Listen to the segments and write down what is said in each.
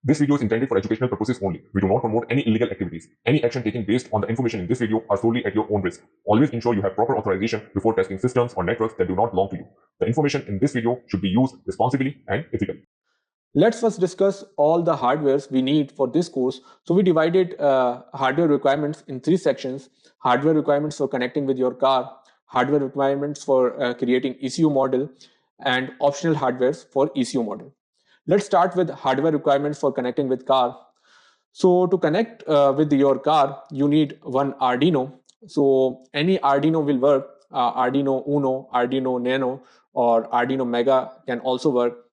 This video is intended for educational purposes only. We do not promote any illegal activities. Any action taken based on the information in this video are solely at your own risk. Always ensure you have proper authorization before testing systems or networks that do not belong to you. The information in this video should be used responsibly and ethically. Let's first discuss all the hardwares we need for this course. So we divided hardware requirements in 3 sections: hardware requirements for connecting with your car, hardware requirements for creating ECU model, and optional hardwares for ECU model. Let's start with hardware requirements for connecting with car. So to connect with your car, you need one Arduino. So any Arduino will work. Arduino Uno, Arduino Nano, or Arduino Mega can also work.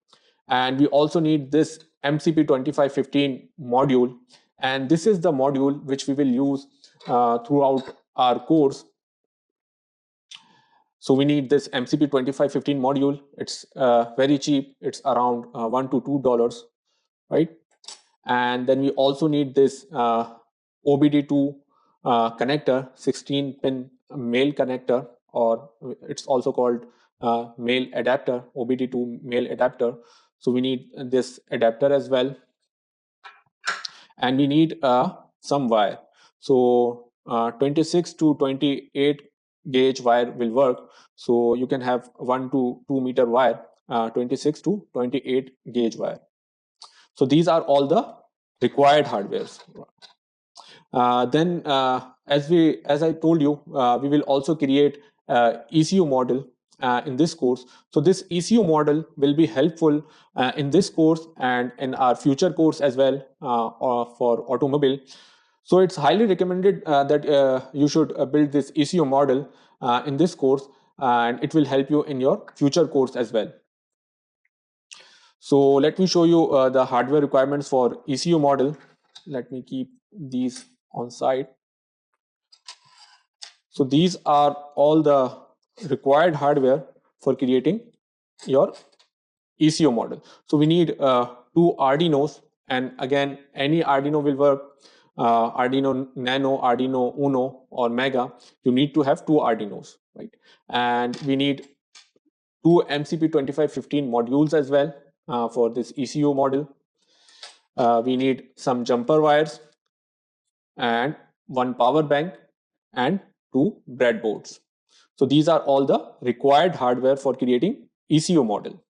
And we also need this MCP2515 module. And this is the module which we will use throughout our course. So we need this MCP2515 module. It's very cheap. It's around $1 to $2, right? And then we also need this OBD2 connector, 16-pin male connector, or it's also called male adapter, OBD2 male adapter. So we need this adapter as well. And we need some wire. So 26 to 28 gauge wire will work. So you can have 1 to 2 meter wire, 26 to 28 gauge wire. So these are all the required hardwares. Then, as I told you, we will also create ECU model in this course. So this ECU model will be helpful in this course and in our future course as well for automobile. So it's highly recommended that you should build this ECU model in this course, and it will help you in your future course as well. So let me show you the hardware requirements for ECU model. Let me keep these on site. So these are all the required hardware for creating your ECU model. So we need 2 Arduinos, and again, any Arduino will work. Arduino Nano, Arduino Uno, or Mega. You need to have 2 Arduinos, right? And we need 2 MCP2515 modules as well for this ECU model. We need some jumper wires and 1 power bank and 2 breadboards. So these are all the required hardware for creating ECU model.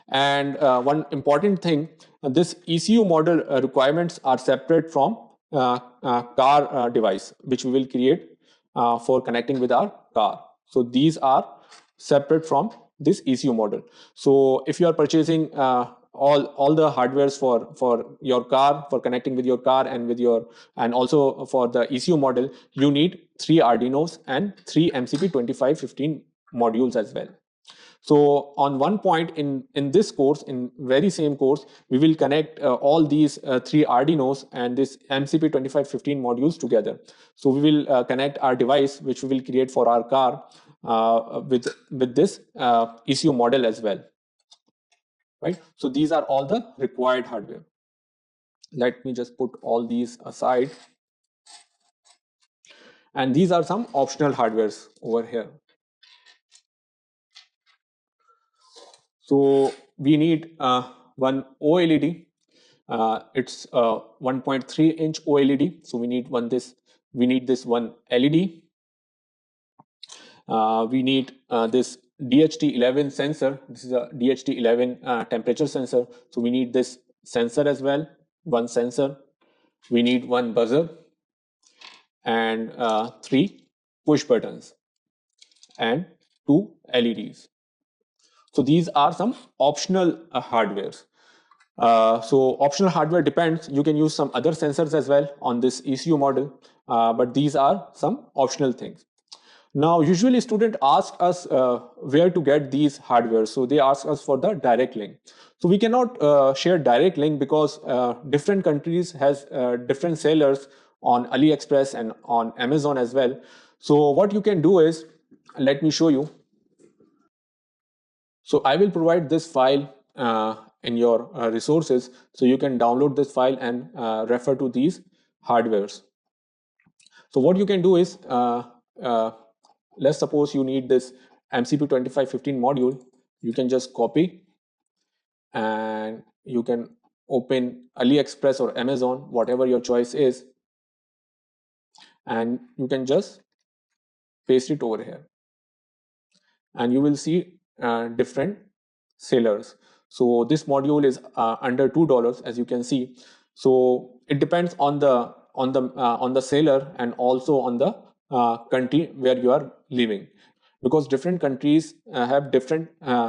And one important thing, this ECU model requirements are separate from car device, which we will create for connecting with our car. So these are separate from this ECU model. So if you are purchasing all the hardwares for your car, for connecting with your car and also for the ECU model, you need 3 Arduinos and 3 MCP2515 modules as well. So on one point in this course, in very same course, we will connect all these 3 Arduinos and this MCP2515 modules together. So we will connect our device, which we will create for our car with this ECU model as well, right? So these are all the required hardware. Let me just put all these aside. And these are some optional hardwares over here. So we need one OLED. It's 1.3-inch OLED. So we need this one LED. We need this DHT11 sensor. This is a DHT11 temperature sensor. So we need this sensor as well, one sensor. We need one buzzer and 3 push buttons and 2 LEDs. So these are some optional hardwares. So optional hardware depends. You can use some other sensors as well on this ECU model, but these are some optional things. Now, usually students ask us where to get these hardware. So they ask us for the direct link. So we cannot share direct link because different countries has different sellers on AliExpress and on Amazon as well. So what you can do is, let me show you. So I will provide this file in your resources, so you can download this file and refer to these hardwares. So what you can do is, let's suppose you need this MCP2515 module. You can just copy and you can open AliExpress or Amazon, whatever your choice is, and you can just paste it over here, and you will see different sellers. So this module is under $2, as you can see. So it depends on the seller and also on the country where you are living, because different countries have different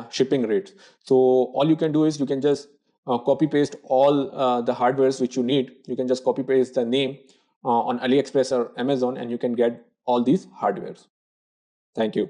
shipping rates. So all you can do is you can just copy paste all the hardwares which you need. You can just copy paste the name on AliExpress or Amazon, and you can get all these hardwares. Thank you.